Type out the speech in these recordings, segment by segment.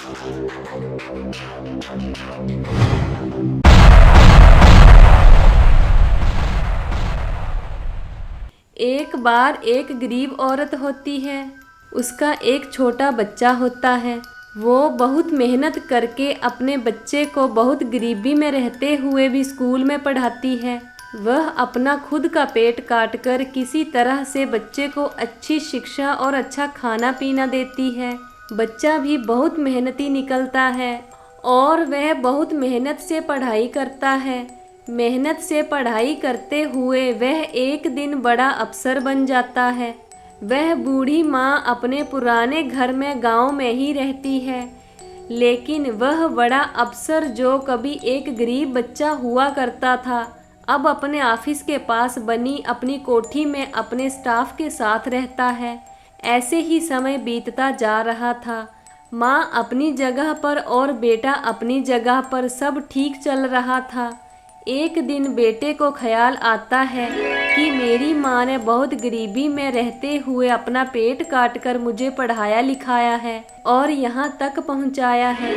एक बार एक गरीब औरत होती है। उसका एक छोटा बच्चा होता है। वो बहुत मेहनत करके अपने बच्चे को बहुत गरीबी में रहते हुए भी स्कूल में पढ़ाती है। वह अपना खुद का पेट काट कर किसी तरह से बच्चे को अच्छी शिक्षा और अच्छा खाना पीना देती है। बच्चा भी बहुत मेहनती निकलता है और वह बहुत मेहनत से पढ़ाई करता है। मेहनत से पढ़ाई करते हुए वह एक दिन बड़ा अफसर बन जाता है। वह बूढ़ी माँ अपने पुराने घर में गांव में ही रहती है, लेकिन वह बड़ा अफसर जो कभी एक गरीब बच्चा हुआ करता था, अब अपने ऑफिस के पास बनी अपनी कोठी में अपने स्टाफ के साथ रहता है। ऐसे ही समय बीतता जा रहा था। माँ अपनी जगह पर और बेटा अपनी जगह पर, सब ठीक चल रहा था। एक दिन बेटे को ख्याल आता है कि मेरी माँ ने बहुत गरीबी में रहते हुए अपना पेट काट कर मुझे पढ़ाया लिखाया है और यहाँ तक पहुँचाया है।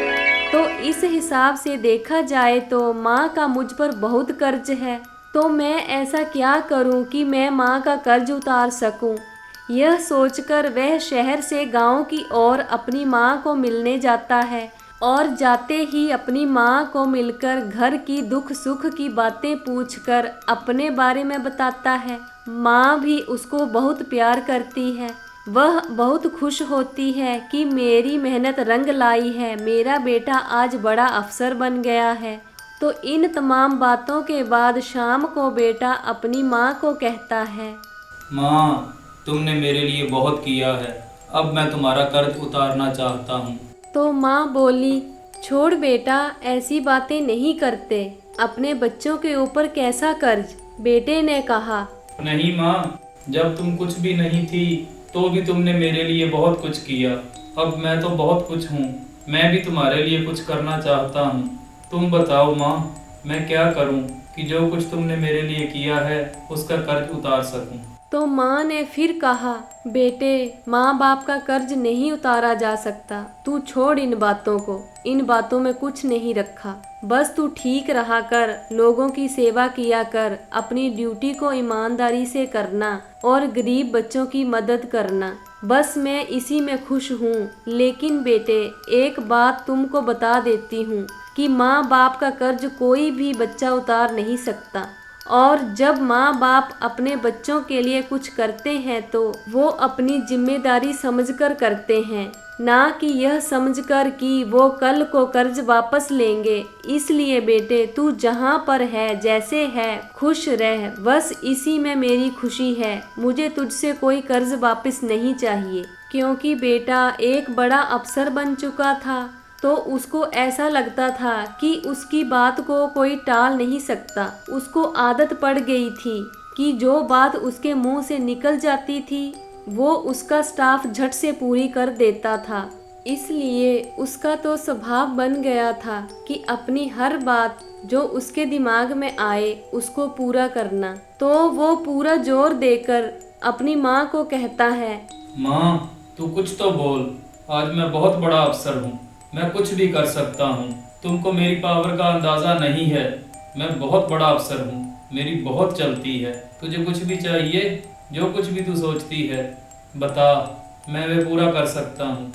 तो इस हिसाब से देखा जाए तो माँ का मुझ पर बहुत कर्ज है। तो मैं ऐसा क्या करूँ कि मैं माँ का कर्ज उतार सकूँ। यह सोचकर वह शहर से गांव की ओर अपनी माँ को मिलने जाता है और जाते ही अपनी माँ को मिलकर घर की दुख सुख की बातें पूछकर अपने बारे में बताता है। माँ भी उसको बहुत प्यार करती है। वह बहुत खुश होती है कि मेरी मेहनत रंग लाई है, मेरा बेटा आज बड़ा अफसर बन गया है। तो इन तमाम बातों के बाद शाम को बेटा अपनी माँ को कहता है, माँ, तुमने मेरे लिए बहुत किया है, अब मैं तुम्हारा कर्ज उतारना चाहता हूँ। तो माँ बोली, छोड़ बेटा, ऐसी बातें नहीं करते। अपने बच्चों के ऊपर कैसा कर्ज। बेटे ने कहा, नहीं माँ, जब तुम कुछ भी नहीं थी तो भी तुमने मेरे लिए बहुत कुछ किया। अब मैं तो बहुत कुछ हूँ, मैं भी तुम्हारे लिए कुछ करना चाहता हूँ। तुम बताओ माँ, मैं क्या करूँ कि जो कुछ तुमने मेरे लिए किया है उसका कर्ज उतार सकूँ। तो माँ ने फिर कहा, बेटे, माँ बाप का कर्ज नहीं उतारा जा सकता। तू छोड़ इन बातों को, इन बातों में कुछ नहीं रखा। बस तू ठीक रहा कर, लोगों की सेवा किया कर, अपनी ड्यूटी को ईमानदारी से करना और गरीब बच्चों की मदद करना। बस मैं इसी में खुश हूँ। लेकिन बेटे, एक बात तुमको बता देती हूँ कि माँ बाप का कर्ज कोई भी बच्चा उतार नहीं सकता। और जब माँ बाप अपने बच्चों के लिए कुछ करते हैं तो वो अपनी जिम्मेदारी समझकर करते हैं, ना कि यह समझकर कि वो कल को कर्ज वापस लेंगे। इसलिए बेटे, तू जहाँ पर है, जैसे है, खुश रह। बस इसी में मेरी खुशी है। मुझे तुझसे कोई कर्ज वापस नहीं चाहिए। क्योंकि बेटा एक बड़ा अफसर बन चुका था, तो उसको ऐसा लगता था कि उसकी बात को कोई टाल नहीं सकता। उसको आदत पड़ गई थी कि जो बात उसके मुंह से निकल जाती थी वो उसका स्टाफ झट से पूरी कर देता था। इसलिए उसका तो स्वभाव बन गया था कि अपनी हर बात जो उसके दिमाग में आए उसको पूरा करना। तो वो पूरा जोर देकर अपनी माँ को कहता है, माँ, तू कुछ तो बोल। आज मैं बहुत बड़ा अफसर हूँ, मैं कुछ भी कर सकता हूँ। तुमको मेरी पावर का अंदाज़ा नहीं है। मैं बहुत बड़ा अफसर हूँ, मेरी बहुत चलती है। तुझे कुछ भी चाहिए, जो कुछ भी तू सोचती है बता, मैं वे पूरा कर सकता हूँ।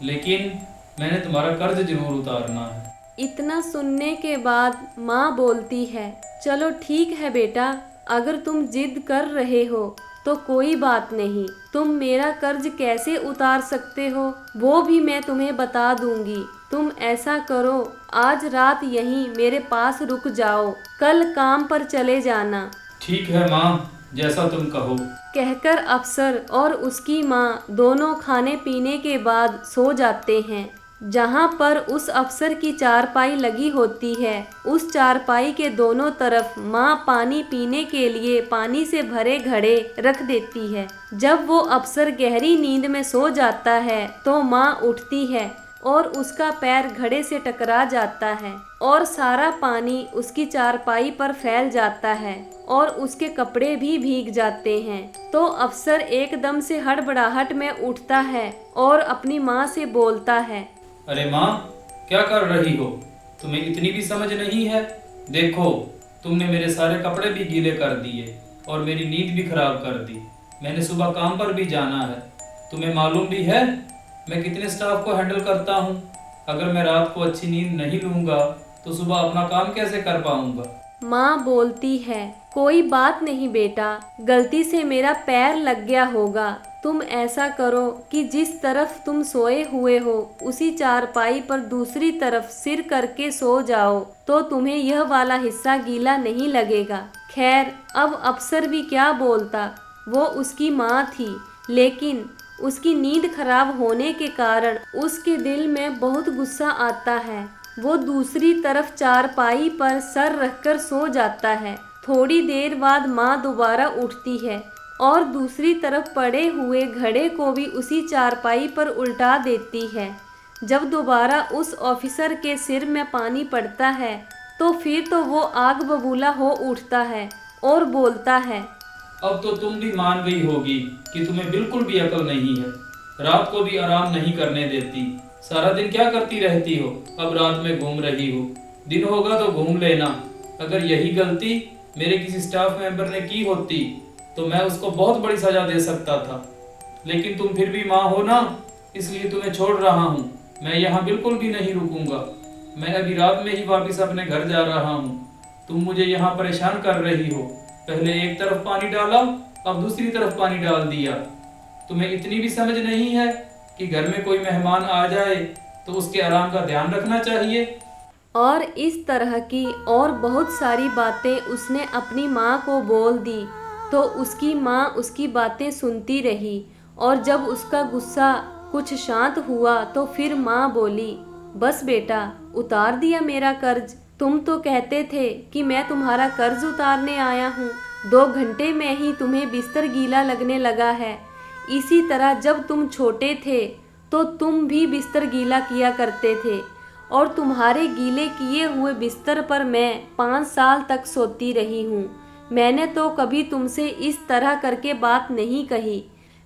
लेकिन मैंने तुम्हारा कर्ज जरूर उतारना है। इतना सुनने के बाद माँ बोलती है, चलो ठीक है बेटा, अगर तुम जिद कर रहे हो तो कोई बात नहीं। तुम मेरा कर्ज कैसे उतार सकते हो वो भी मैं तुम्हें बता दूंगी। तुम ऐसा करो, आज रात यहीं मेरे पास रुक जाओ, कल काम पर चले जाना। ठीक है माँ, जैसा तुम कहो। कहकर अफसर और उसकी माँ दोनों खाने पीने के बाद सो जाते हैं। जहाँ पर उस अफसर की चारपाई लगी होती है, उस चारपाई के दोनों तरफ माँ पानी पीने के लिए पानी से भरे घड़े रख देती है। जब वो अफसर गहरी नींद में सो जाता है तो माँ उठती है और उसका पैर घड़े से टकरा जाता है और सारा पानी उसकी चारपाई पर फैल जाता है और उसके कपड़े भी भीग जाते हैं। तो अफसर एकदम से हड़बड़ाहट में उठता है और अपनी माँ से बोलता है, अरे माँ, क्या कर रही हो? तुम्हें इतनी भी समझ नहीं है? देखो, तुमने मेरे सारे कपड़े भी गीले कर दिए और मेरी नींद भी खराब कर दी। मैंने सुबह काम पर भी जाना है। तुम्हें मालूम भी है मैं कितने स्टाफ को हैंडल करता हूँ। अगर मैं रात को अच्छी नींद नहीं लूँगा तो सुबह अपना काम कैसे कर पाऊँगा? माँ बोलती है, कोई बात नहीं बेटा, गलती से मेरा पैर लग गया होगा। तुम ऐसा करो कि जिस तरफ तुम सोए हुए हो उसी चारपाई पर दूसरी तरफ सिर करके सो जाओ, तो तुम्हें यह वाला हिस्सा गीला नहीं लगेगा। खैर, अब अफसर भी क्या बोलता, वो उसकी माँ थी, लेकिन उसकी नींद खराब होने के कारण उसके दिल में बहुत गुस्सा आता है। वो दूसरी तरफ चारपाई पर सर रखकर सो जाता है। थोड़ी देर बाद माँ दोबारा उठती है और दूसरी तरफ पड़े हुए घड़े को भी उसी चारपाई पर उल्टा देती है। जब दोबारा उस ऑफिसर के सिर में पानी पड़ता है तो फिर तो वो आग बबूला हो उठता है और बोलता है, अब तो तुम भी मान गई होगी कि तुम्हें बिल्कुल भी अकल नहीं है। रात को भी आराम नहीं करने देती। सारा दिन क्या करती रहती हो? अब रात में घूम रही हो। दिन होगा तो घूम लेना। अगर यही गलती मेरे किसी स्टाफ मेंबर ने की होती तो मैं उसको बहुत बड़ी सजा दे सकता था। लेकिन तुम फिर भी माँ हो ना, इसलिए तुम्हें छोड़ रहा हूँ। मैं यहाँ बिल्कुल भी नहीं रुकूंगा। मैं अभी रात में ही वापस अपने घर जा रहा हूँ। तुम मुझे यहाँ परेशान कर रही हो। पहले एक तरफ पानी डाला, अब दूसरी तरफ पानी डाल दिया। तुम्हें इतनी भी समझ नहीं है कि घर में कोई मेहमान आ जाए तो उसके आराम का ध्यान रखना चाहिए? और इस तरह की और बहुत सारी बातें उसने अपनी माँ को बोल दी। तो उसकी माँ उसकी बातें सुनती रही और जब उसका गुस्सा कुछ शांत हुआ तो फिर माँ बोली, बस बेटा, उतार दिया मेरा कर्ज। तुम तो कहते थे कि मैं तुम्हारा कर्ज उतारने आया हूँ। 2 घंटे में ही तुम्हें बिस्तर गीला लगने लगा है। इसी तरह जब तुम छोटे थे तो तुम भी बिस्तर गीला किया करते थे और तुम्हारे गीले किए हुए बिस्तर पर मैं 5 साल तक सोती रही हूँ। मैंने तो कभी तुमसे इस तरह करके बात नहीं कही।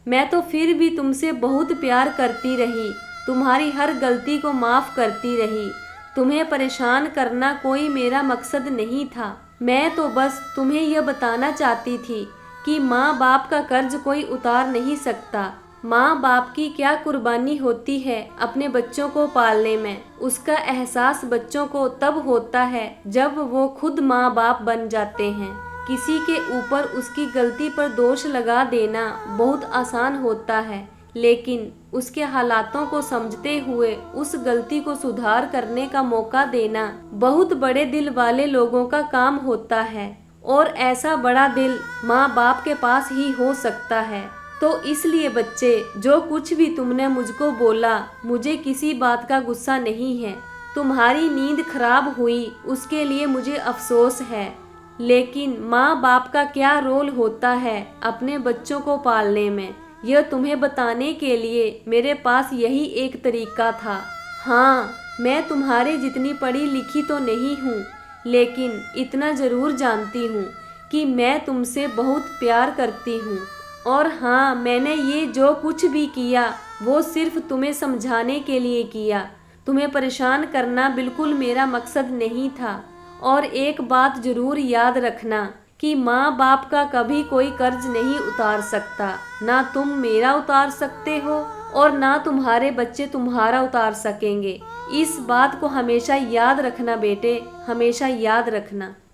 मैं तो फिर भी तुमसे बहुत प्यार करती रही, तुम्हारी हर गलती को माफ़ करती रही। तुम्हें परेशान करना कोई मेरा मकसद नहीं था। मैं तो बस तुम्हें यह बताना चाहती थी कि माँ बाप का कर्ज कोई उतार नहीं सकता। माँ बाप की क्या कुर्बानी होती है अपने बच्चों को पालने में, उसका एहसास बच्चों को तब होता है जब वो खुद माँ बाप बन जाते हैं। किसी के ऊपर उसकी गलती पर दोष लगा देना बहुत आसान होता है, लेकिन उसके हालातों को समझते हुए उस गलती को सुधार करने का मौका देना बहुत बड़े दिल वाले लोगों का काम होता है। और ऐसा बड़ा दिल माँ बाप के पास ही हो सकता है। तो इसलिए बच्चे, जो कुछ भी तुमने मुझको बोला, मुझे किसी बात का गुस्सा नहीं है। तुम्हारी नींद खराब हुई उसके लिए मुझे अफसोस है, लेकिन माँ बाप का क्या रोल होता है अपने बच्चों को पालने में, यह तुम्हें बताने के लिए मेरे पास यही एक तरीका था। हाँ, मैं तुम्हारे जितनी पढ़ी लिखी तो नहीं हूँ, लेकिन इतना ज़रूर जानती हूँ कि मैं तुमसे बहुत प्यार करती हूँ। और हाँ, मैंने ये जो कुछ भी किया वो सिर्फ तुम्हें समझाने के लिए किया। तुम्हें परेशान करना बिल्कुल मेरा मकसद नहीं था। और एक बात ज़रूर याद रखना कि माँ बाप का कभी कोई कर्ज नहीं उतार सकता। ना तुम मेरा उतार सकते हो और ना तुम्हारे बच्चे तुम्हारा उतार सकेंगे। इस बात को हमेशा याद रखना बेटे, हमेशा याद रखना।